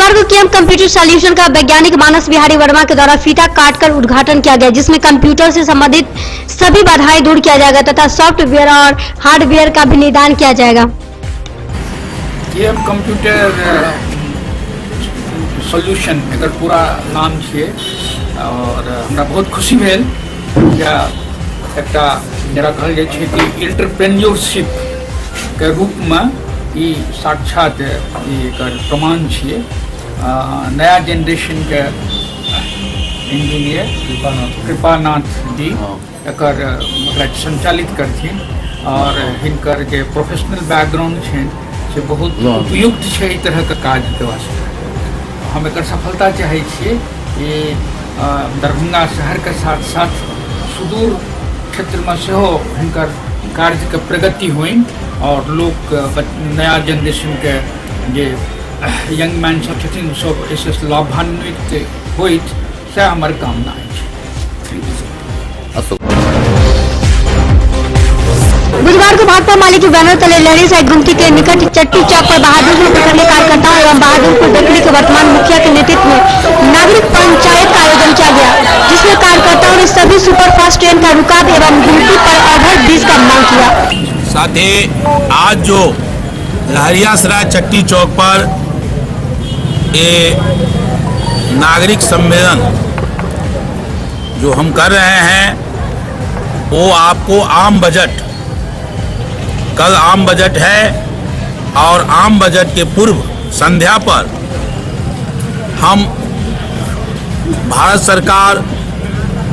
बुधवार को KM computer solution का वैज्ञानिक मानस बिहारी वर्मा के द्वारा फीता काटकर उद्घाटन किया गया, जिसमें कंप्यूटर से संबंधित सभी बाधाएं दूर किया जाएगा तथा सॉफ्टवेयर और हार्डवेयर का भी निदान किया जाएगा। केएम कंप्यूटर सॉल्यूशन एकर पूरा नाम छे और हमरा बहुत खुशी भेल एकटा जरा कहल जाय छै कि एंटरप्रेन्योरशिप के रूप में ई साक्षात एकर प्रमाण छिए। नया जनरेशन के इंजीनियर कृपानाथ जी एकर मतलब संचालित करथिन और हिनकर जे प्रोफेशनल बैकग्राउंड छै से बहुत उपयुक्त छै ई तरह के काज के वास्ते। हम एकर सफलता चाहै छिए कि दरभंगा शहर के साथ साथ सुदूर क्षेत्र में सेहो हिनकर कार्य के प्रगति होइन और लोग नया जनरेशन के जे यंग मैन सब छथिन सब ऐसे लाभान्वित होइत से हमर कामना है। बुधवार को भाकपा माले के बैनर तले लहरी साइड गुमती के निकट चट्टी चौक पर बहादुरपुर प्रखंड कार्यकर्ताओं एवं बहादुरपुर देखने के वर्तमान मुखिया के नेतृत्व में नागरिक पंचायत का आयोजन किया गया, जिसमें कार्यकर्ताओं ने सभी सुपरफास्ट ट्रेन का रुकाव एवं गुमती पर ओवर ब्रिज का मांग किया। साथ ही आज जो लहरियासराय चट्टी चौक पर ये नागरिक सम्मेलन जो हम कर रहे हैं वो आपको आम बजट, कल आम बजट है और आम बजट के पूर्व संध्या पर हम भारत सरकार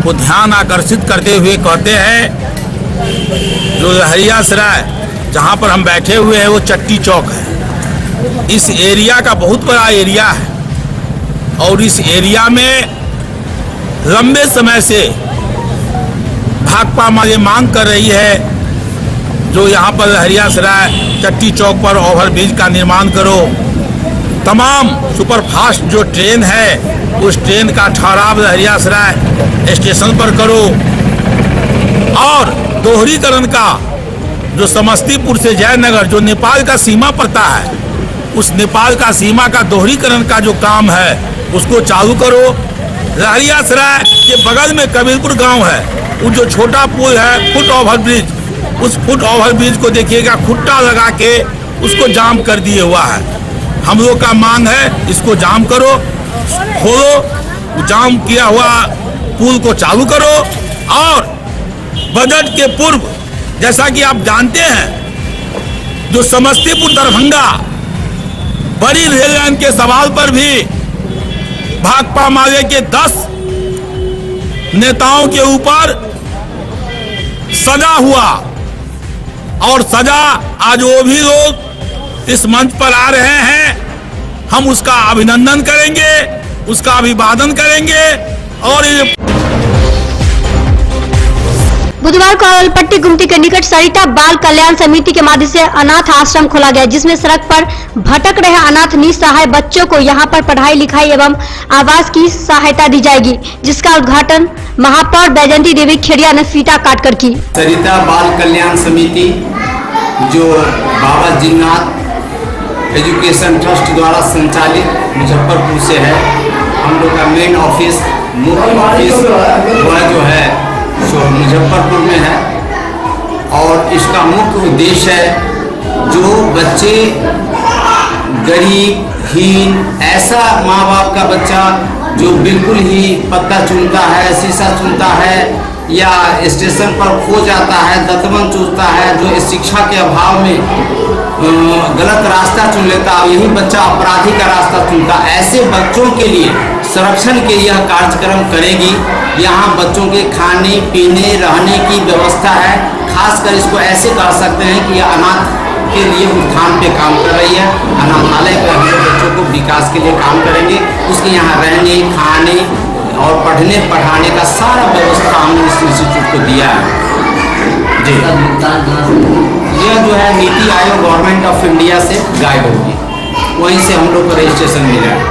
को ध्यान आकर्षित करते हुए कहते हैं जो लहरियासराय जहाँ पर हम बैठे हुए हैं वो चट्टी चौक है। इस एरिया का बहुत बड़ा एरिया है और इस एरिया में लंबे समय से भाकपा ये मांग कर रही है जो यहाँ पर लहरियासराय चट्टी चौक पर ओवरब्रिज का निर्माण करो, तमाम सुपरफास्ट जो ट्रेन है उस ट्रेन का ठहराव लहरियासराय स्टेशन पर करो और दोहरीकरण का जो समस्तीपुर से जयनगर जो नेपाल का सीमा पड़ता है उस नेपाल का सीमा का दोहरीकरण का जो काम है उसको चालू करो। लहरियासराय के बगल में कबीरपुर गांव है, वो जो छोटा पुल है फुट ओवर ब्रिज, उस फुट ओवर ब्रिज को देखिएगा खुट्टा लगा के उसको जाम कर दिए हुआ है। हम लोग का मांग है इसको जाम करो, खोलो, जाम किया हुआ पुल को चालू करो और बजट के पूर्व जैसा कि आप जानते हैं जो समस्तीपुर दरभंगा बड़ी रेल लाइन के सवाल पर भी भाकपा माले के 10 नेताओं के ऊपर सजा हुआ और सजा आज वो भी लोग इस मंच पर आ रहे हैं। हम उसका अभिनंदन करेंगे, उसका अभिवादन करेंगे और बुधवार को अवलपट्टी गुमती के निकट सरिता बाल कल्याण समिति के माध्यम से अनाथ आश्रम खोला गया, जिसमें सड़क पर भटक रहे अनाथ निसहाय बच्चों को यहां पर पढ़ाई लिखाई एवं आवास की सहायता दी जाएगी, जिसका उद्घाटन महापौर बैजंती देवी खेड़िया ने फीता काटकर की। सरिता बाल कल्याण समिति जो बाबा जिन्नाथ एजुकेशन ट्रस्ट द्वारा संचालित मुजफ्फरपुर से है। हम लोग का मेन ऑफिस मुख्य ऑफिस वह जो है जो मुजफ्फरपुर में है और इसका मुख्य उद्देश्य है जो बच्चे गरीब हीन, ऐसा माँ बाप का बच्चा जो बिल्कुल ही पत्ता चुनता है, शीशा चुनता है या स्टेशन पर खो जाता है, दतमन चूसता है, जो इस शिक्षा के अभाव में गलत रास्ता चुन लेता है, यही बच्चा अपराधी का रास्ता चुनता, ऐसे बच्चों के लिए संरक्षण के यह कार्यक्रम करेगी। यहाँ बच्चों के खाने पीने रहने की व्यवस्था है। खासकर इसको ऐसे कर सकते हैं कि यह अनाथ के लिए उत्थान पे काम कर रही है। अनाथालय पर हम लोग बच्चों को विकास के लिए काम करेंगे, उसके यहाँ रहने खाने और पढ़ने पढ़ाने का सारा व्यवस्था हमने इस इंस्टीट्यूट को दिया है। जी यह जो है NITI Aayog government of India से गाइड होगी, वहीं से हम लोग को रजिस्ट्रेशन मिला है।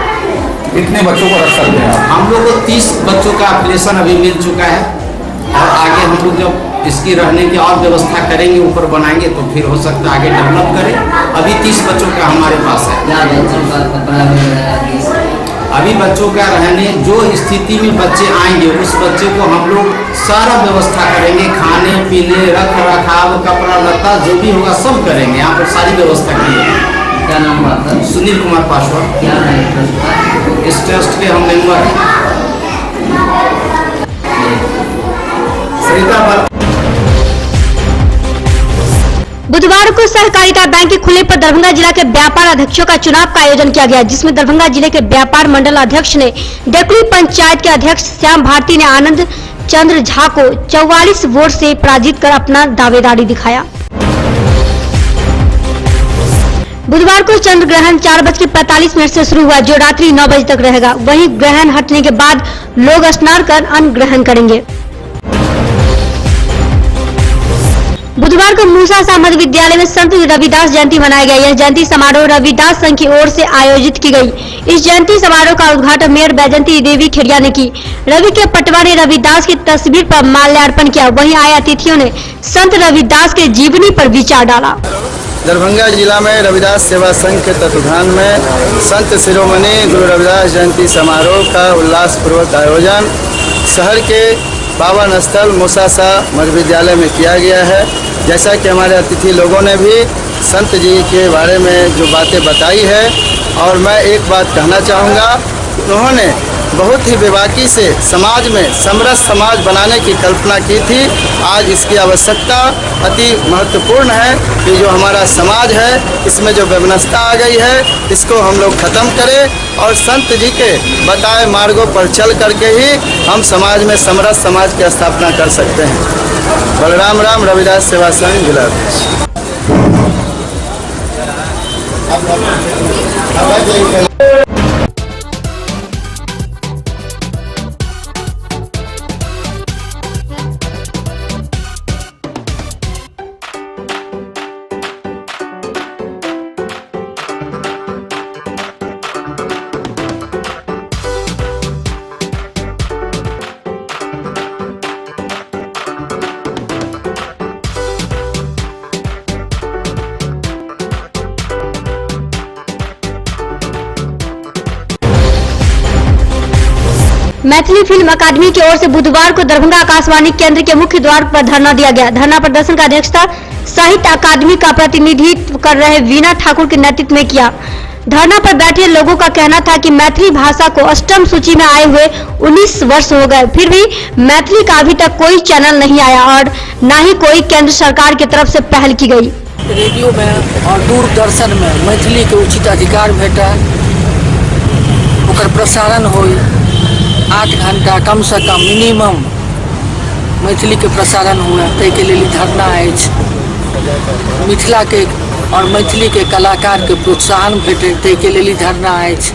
कितने बच्चों को रख सकते हैं? हम लोग को 30 बच्चों का एप्लीकेशन अभी मिल चुका है और आगे हम लोग जब इसकी रहने की और व्यवस्था करेंगे, ऊपर बनाएंगे तो फिर हो सकता है आगे डेवलप करें। अभी 30 बच्चों का हमारे पास है। अभी बच्चों का रहने जो स्थिति में बच्चे आएंगे उस बच्चे को हम लोग सारा व्यवस्था करेंगे, खाने पीने रख रखाव कपड़ा लत्ता जो भी होगा सब करेंगे। यहाँ पर सारी व्यवस्था की है। क्या नाम हुआ था? सुनील कुमार पासवान। क्या है ट्रस्ट का? इस ट्रस्ट के हम मेंबर हैं। सरिता बाल बुधवार को सहकारिता बैंक के खुलने पर दरभंगा जिला के व्यापार अध्यक्षों का चुनाव का आयोजन किया गया, जिसमें दरभंगा जिले के व्यापार मंडल अध्यक्ष ने डेकली पंचायत के अध्यक्ष श्याम भारती ने आनंद चंद्र झा को 44 वोट से पराजित कर अपना दावेदारी दिखाया। बुधवार को चंद्र ग्रहण 4:45 से शुरू हुआ, जो रात्रि 9 बजे तक रहेगा। वहीं ग्रहण हटने के बाद लोग स्नान कर अन्न ग्रहण करेंगे। बुधवार को मूसा सा मध्य विद्यालय में संत रविदास जयंती मनाया गया। यह जयंती समारोह रविदास संघ की ओर से आयोजित की गई। इस जयंती समारोह का उद्घाटन मेयर बैजंती देवी खेड़िया ने की। रवि के पटवा ने रविदास की तस्वीर पर माल्यार्पण किया। वहीं आए अतिथियों ने संत रविदास के जीवनी पर विचार डाला। दरभंगा जिला में रविदास सेवा संघ के तत्वाधान में संत शिरोमणि गुरु रविदास जयंती समारोह का उल्लासपूर्वक आयोजन शहर के पावन स्थल मूसा सा मध्य विद्यालय में किया गया है। जैसा कि हमारे अतिथि लोगों ने भी संत जी के बारे में जो बातें बताई है, और मैं एक बात कहना चाहूँगा, उन्होंने बहुत ही बेबाकी से समाज में समरस समाज बनाने की कल्पना की थी। आज इसकी आवश्यकता अति महत्वपूर्ण है कि जो हमारा समाज है इसमें जो वैमनस्यता आ गई है इसको हम लोग ख़त्म करें और संत जी के बताए मार्गों पर चल करके ही हम समाज में समरस समाज की स्थापना कर सकते हैं। बलराम राम रविदास सेवा संघ जिला अध्यक्ष। मैथिली फिल्म अकादमी की ओर से बुधवार को दरभंगा आकाशवाणी केंद्र के मुख्य द्वार पर धरना दिया गया। धरना प्रदर्शन का अध्यक्षता साहित्य अकादमी का प्रतिनिधित्व कर रहे वीना ठाकुर के नेतृत्व में किया। धरना पर बैठे लोगों का कहना था कि मैथिली भाषा को अष्टम सूची में आए हुए 19 वर्ष हो गए, फिर भी मैथिली का अभी तक कोई चैनल नहीं आया और न ही कोई केंद्र सरकार की तरफ से पहल की गई। रेडियो में और दूरदर्शन में मैथिली के उचित अधिकार भेटा, ओकर प्रसारण होई 8 घंटा कम से कम मिनिमम मैथिली के प्रसारण हुए, तै के लिए धरना अछि। मिथिला के और मैथिली के कलाकार के प्रोत्साहन भेटे, तै के लिए धरना अछि।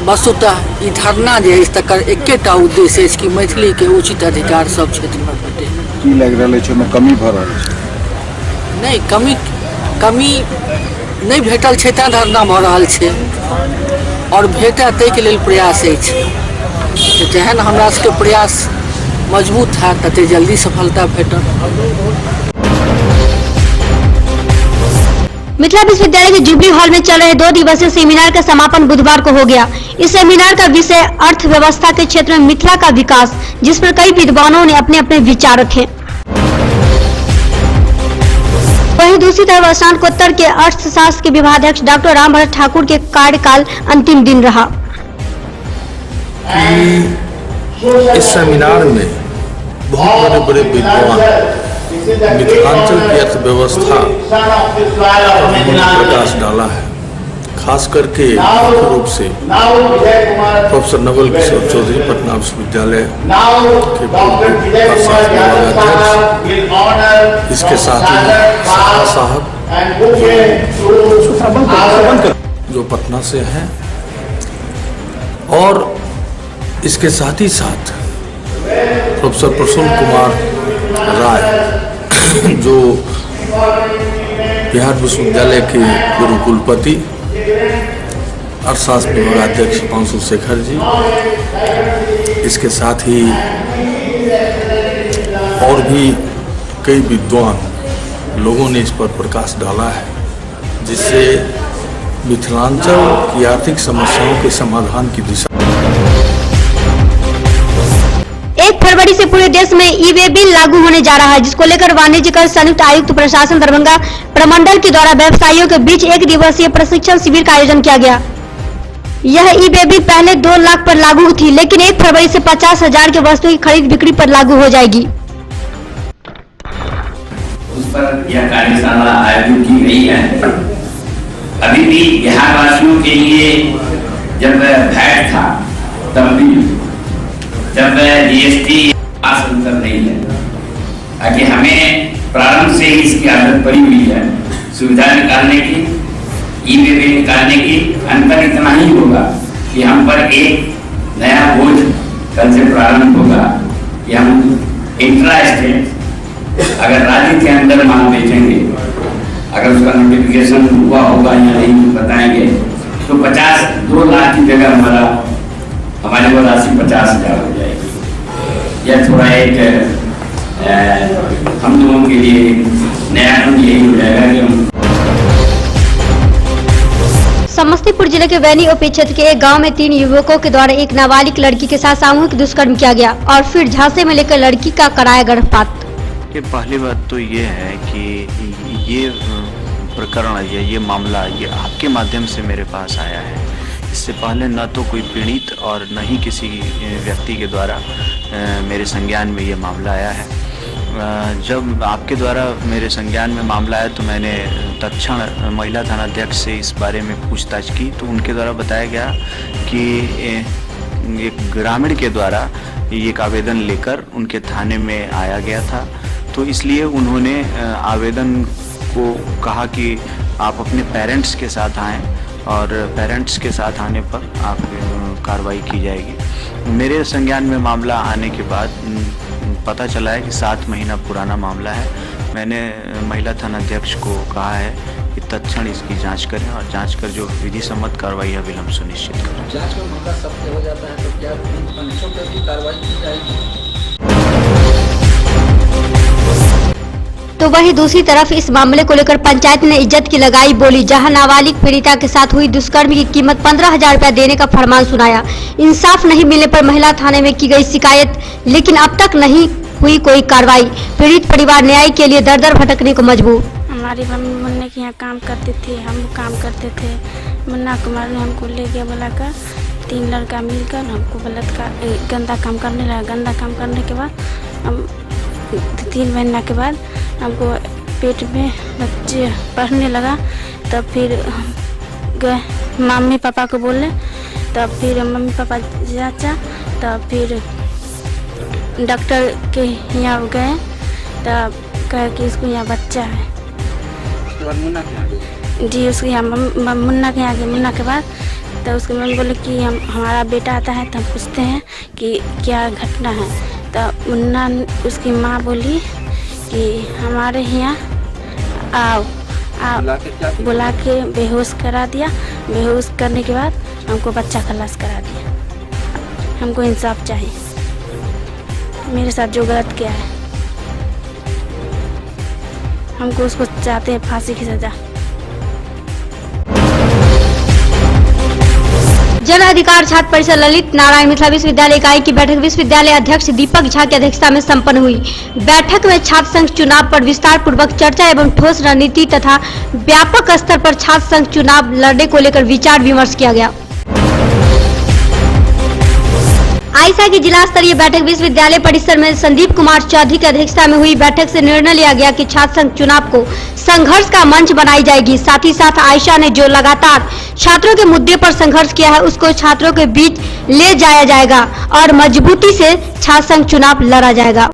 वस्तुतः ई धरना जे अछि तकर एकेटा उद्देश्य अछि कि मैथिली के उचित अधिकार सब क्षेत्र में भेटे। की लग रहल अछि ओहिमे कमी भऽ रहल छै? नहीं, कमी नहीं भेटल छै तें धरना भऽ रहल छै और भेटै तै के लेल प्रयास अछि। जहन हमरा सबके प्रयास मजबूत है तते जल्दी सफलता भेटत। मिथिला विश्वविद्यालय के जुबली हॉल में चल रहे 2 दिवसीय सेमिनार का समापन बुधवार को हो गया। इस सेमिनार का विषय अर्थव्यवस्था के क्षेत्र में मिथिला का विकास, जिस पर कई विद्वानों ने अपने अपने विचार रखे। वहीं दूसरी तरफ स्नातकोत्तर के अर्थशास्त्र के विभागाध्यक्ष डॉक्टर रामभरत ठाकुर के कार्यकाल अंतिम दिन रहा। इस सेमिनार में बहुत बड़े बड़े विद्वान मिथिलांचल की अर्थव्यवस्था पर प्रकाश डाला है। खास करके मुख्य रूप से प्रोफेसर नवल किशोर चौधरी पटना विश्वविद्यालय के अध्यक्ष, इसके साथ ही साहब जो पटना से हैं, और इसके साथ ही साथ प्रोफेसर प्रसून कुमार राय जो बिहार विश्वविद्यालय के पूर्व कुलपति, अर्थशास्त्र विभागाध्यक्ष पांशु शेखर जी, इसके साथ ही और भी कई विद्वान लोगों ने इस पर प्रकाश डाला है, जिससे मिथिलांचल की आर्थिक समस्याओं के समाधान की दिशा। 1 फरवरी से पूरे देश में ई-वे बिल लागू होने जा रहा है, जिसको लेकर वाणिज्य कर संयुक्त आयुक्त प्रशासन दरभंगा प्रमंडल के द्वारा व्यवसायियों के बीच 1 दिवसीय प्रशिक्षण शिविर का आयोजन किया गया। यह ई-वे बिल पहले 2 लाख पर लागू थी, लेकिन 1 फरवरी से 50,000 के वस्तुओं की खरीद बिक्री पर लागू हो जाएगी। उस पर यह कार्यशाला आयोजित की गई है। अभी भी बिहार वासियों के लिए जब वैट था तब भी, जब जीएसटी अंतर नहीं है, ताकि हमें प्रारंभ से ही इसकी आदत पड़ी हुई है सुविधा निकालने की, ई-वे बिल निकालने की। अंतर इतना ही होगा कि हम पर एक नया बोझ कल से प्रारंभ होगा कि हम इंट्रा स्टेट अगर राज्य के अंदर माल बेचेंगे, अगर उसका नोटिफिकेशन हुआ होगा या नहीं बताएंगे, तो 2 लाख की जगह हमारी वो राशि 50,000 हो जाएगी। यह थोड़ा एक हम लोगों के लिए नया यही हो जाएगा कि हम। समस्तीपुर जिले के वैनी ओपी क्षेत्र के एक गांव में 3 युवकों के द्वारा एक नाबालिग लड़की के साथ सामूहिक दुष्कर्म किया गया और फिर झांसे में लेकर लड़की का कराया गर्भपात। कि पहली बात तो ये है कि ये प्रकरण ये मामला ये आपके माध्यम से मेरे पास आया है। इससे पहले न तो कोई पीड़ित और न ही किसी व्यक्ति के द्वारा मेरे संज्ञान में ये मामला आया है। जब आपके द्वारा मेरे संज्ञान में मामला आया तो मैंने तत्क्षण महिला थानाध्यक्ष से इस बारे में पूछताछ की, तो उनके द्वारा बताया गया कि एक ग्रामीण के द्वारा एक आवेदन लेकर उनके थाने में आया गया था। तो इसलिए उन्होंने आवेदन को कहा कि आप अपने पेरेंट्स के साथ आएँ और पेरेंट्स के साथ आने पर आप कार्रवाई की जाएगी। मेरे संज्ञान में मामला आने के बाद पता चला है कि 7 महीना पुराना मामला है। मैंने महिला थानाध्यक्ष को कहा है कि तत्क्षण इसकी जांच करें और जांच कर जो विधि सम्मत कार्रवाई है विलंब सुनिश्चित करें। जांच में मामला सत्य हो जाता है तो क्या की कार्रवाई की जाएगी? तो वहीं दूसरी तरफ इस मामले को लेकर पंचायत ने इज्जत की लगाई बोली, जहां नाबालिग पीड़िता के साथ हुई दुष्कर्म की कीमत 15,000 रुपया देने का फरमान सुनाया। इंसाफ नहीं मिलने पर महिला थाने में की गई शिकायत, लेकिन अब तक नहीं हुई कोई कार्रवाई। पीड़ित परिवार न्याय के लिए दर दर भटकने को मजबूर। हमारी मम्मी मुन्ना के यहाँ काम करते थे, हम काम करते थे। मुन्ना कुमार ने हमको ले गया बुलाकर, 3 लड़का मिलकर हमको गंदा काम करने लगा। गंदा काम करने के बाद हम 3 महीना के बाद हमको पेट में बच्चे पढ़ने लगा। तब फिर गए मम्मी पापा को बोले, तब फिर मम्मी पापा जांचा, तब फिर डॉक्टर के यहाँ गए, तब कहे कि इसको यहाँ बच्चा है। जी उसके यहाँ मुन्ना के यहाँ गए। मुन्ना के बाद तो उसके मम्मी बोले कि हमारा बेटा आता है, तो हम पूछते हैं कि क्या घटना है। तो मुन्ना उसकी माँ बोली कि हमारे यहाँ आओ बुला के बेहोश करा दिया। बेहोश करने के बाद हमको बच्चा खलास करा दिया। हमको इंसाफ चाहिए, मेरे साथ जो गलत किया है हमको उसको चाहते हैं फांसी की सजा। जन अधिकार छात्र परिषद ललित नारायण मिथिला विश्वविद्यालय इकाई की बैठक विश्वविद्यालय अध्यक्ष दीपक झा की अध्यक्षता में संपन्न हुई। बैठक में छात्र संघ चुनाव पर विस्तार पूर्वक चर्चा एवं ठोस रणनीति तथा व्यापक स्तर पर छात्र संघ चुनाव लड़ने को लेकर विचार विमर्श किया गया। आईसा की जिला स्तरीय बैठक विश्वविद्यालय परिसर में संदीप कुमार चौधरी की अध्यक्षता में हुई। बैठक से निर्णय लिया गया कि छात्र संघ चुनाव को संघर्ष का मंच बनाई जाएगी। साथ ही साथ आईसा ने जो लगातार छात्रों के मुद्दे पर संघर्ष किया है उसको छात्रों के बीच ले जाया जाएगा और मजबूती से छात्र संघ चुनाव लड़ा जाएगा।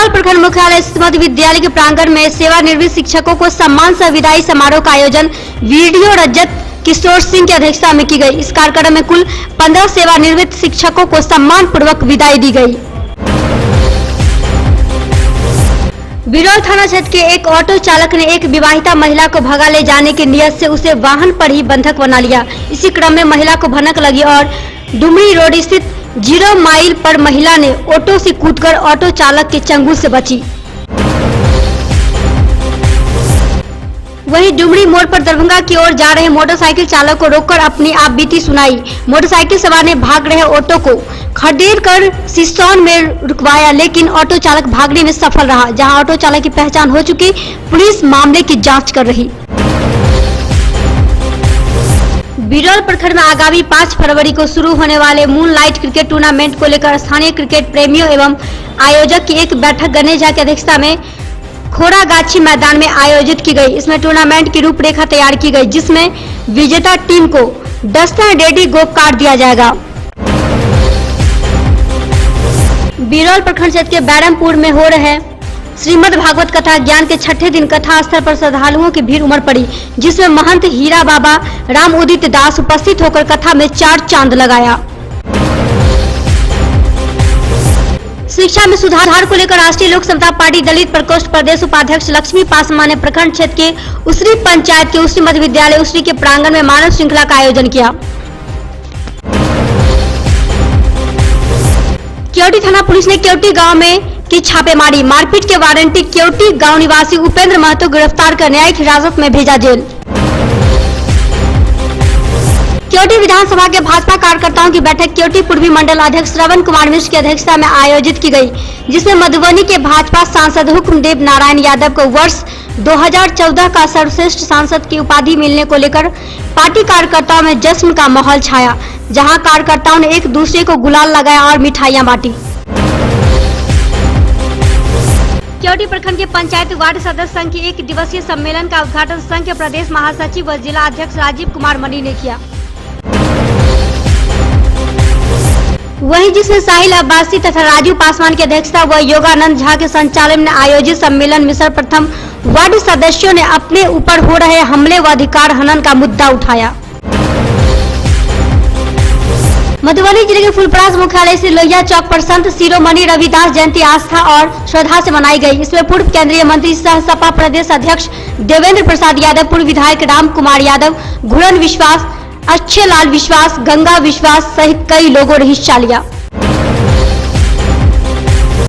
बिरौल प्रखंड मुख्यालय स्थित मध्य विद्यालय के प्रांगण में सेवानिवृत्त शिक्षकों को सम्मान सह विदाई समारोह का आयोजन वीडियो रजत किशोर सिंह की अध्यक्षता में की गई। इस कार्यक्रम में कुल 15 सेवानिवृत्त शिक्षकों को सम्मान पूर्वक विदाई दी गई। बिरौल थाना क्षेत्र के एक ऑटो चालक ने एक विवाहिता महिला को भगा ले जाने की नियत से उसे वाहन पर ही बंधक बना लिया। इसी क्रम में महिला को भनक लगी और डुमरी रोड स्थित 0 माइल पर महिला ने ऑटो से कूदकर ऑटो चालक के चंगुल से बची। वहीं डुमरी मोड़ पर दरभंगा की ओर जा रहे मोटरसाइकिल चालक को रोककर अपनी आप बीती सुनाई। मोटरसाइकिल सवार ने भाग रहे ऑटो को खदेड़ कर सिसौन में रुकवाया, लेकिन ऑटो चालक भागने में सफल रहा। जहां ऑटो चालक की पहचान हो चुकी, पुलिस मामले की जांच कर रही। बिरौल प्रखंड में आगामी 5 फरवरी को शुरू होने वाले मूनलाइट क्रिकेट टूर्नामेंट को लेकर स्थानीय क्रिकेट प्रेमियों एवं आयोजक की एक बैठक गणेश झा की अध्यक्षता में खोरागाछी मैदान में आयोजित की गई। इसमें टूर्नामेंट की रूपरेखा तैयार की गई, जिसमें विजेता टीम को डस्टर डेडी गोल्फ कार्ड दिया जाएगा। बिरौल प्रखंड क्षेत्र के बैरमपुर में हो रहे श्रीमद् भागवत कथा ज्ञान के 6ठे दिन कथा स्थल पर श्रद्धालुओं की भीड़ उमड़ पड़ी, जिसमें महंत हीरा बाबा राम उदित दास उपस्थित होकर कथा में 4 चांद लगाया। शिक्षा में सुधार को लेकर राष्ट्रीय लोक समता पार्टी दलित प्रकोष्ठ प्रदेश उपाध्यक्ष लक्ष्मी पासवान ने प्रखंड क्षेत्र के उसरी पंचायत के उसरी मध्य विद्यालय उसरी के प्रांगण में मानव श्रृंखला का आयोजन किया। केवटी थाना पुलिस ने केवटी गांव में की छापेमारी, मारपीट के वारंटी केवटी गांव निवासी उपेंद्र महतो गिरफ्तार कर न्यायिक हिरासत में भेजा जेल। केवटी विधानसभा के भाजपा कार्यकर्ताओं की बैठक केवटी पूर्वी मंडल अध्यक्ष श्रवण कुमार मिश्र की अध्यक्षता में आयोजित की गई, जिसमें मधुबनी के भाजपा सांसद हुक्मदेव नारायण यादव को वर्ष 2014 का सर्वश्रेष्ठ सांसद की उपाधि मिलने को लेकर पार्टी कार्यकर्ताओं में जश्न का माहौल छाया, जहां कार्यकर्ताओं ने एक दूसरे को गुलाल लगाया और मिठाइयां बांटी। केवटी प्रखंड के पंचायत वार्ड सदस्य संघ के 1 दिवसीय सम्मेलन का उद्घाटन संघ के प्रदेश महासचिव व जिला अध्यक्ष राजीव कुमार मनी ने किया। वहीं जिसमें साहिल अब्बासी तथा राजू पासवान की अध्यक्षता व योगानंद झा के संचालन में आयोजित सम्मेलन में सर्वप्रथम वार्ड सदस्यों ने अपने ऊपर हो रहे हमले व अधिकार हनन का मुद्दा उठाया। मधुबनी जिले के फुलपरास मुख्यालय से लोहिया चौक पर संत शिरोमणि रविदास जयंती आस्था और श्रद्धा से मनाई गई। इसमें पूर्व केंद्रीय मंत्री सह सपा प्रदेश अध्यक्ष देवेंद्र प्रसाद यादव, पूर्व विधायक राम कुमार यादव, घुड़न विश्वास, अच्छे लाल विश्वास, गंगा विश्वास सहित कई लोगों ने हिस्सा लिया।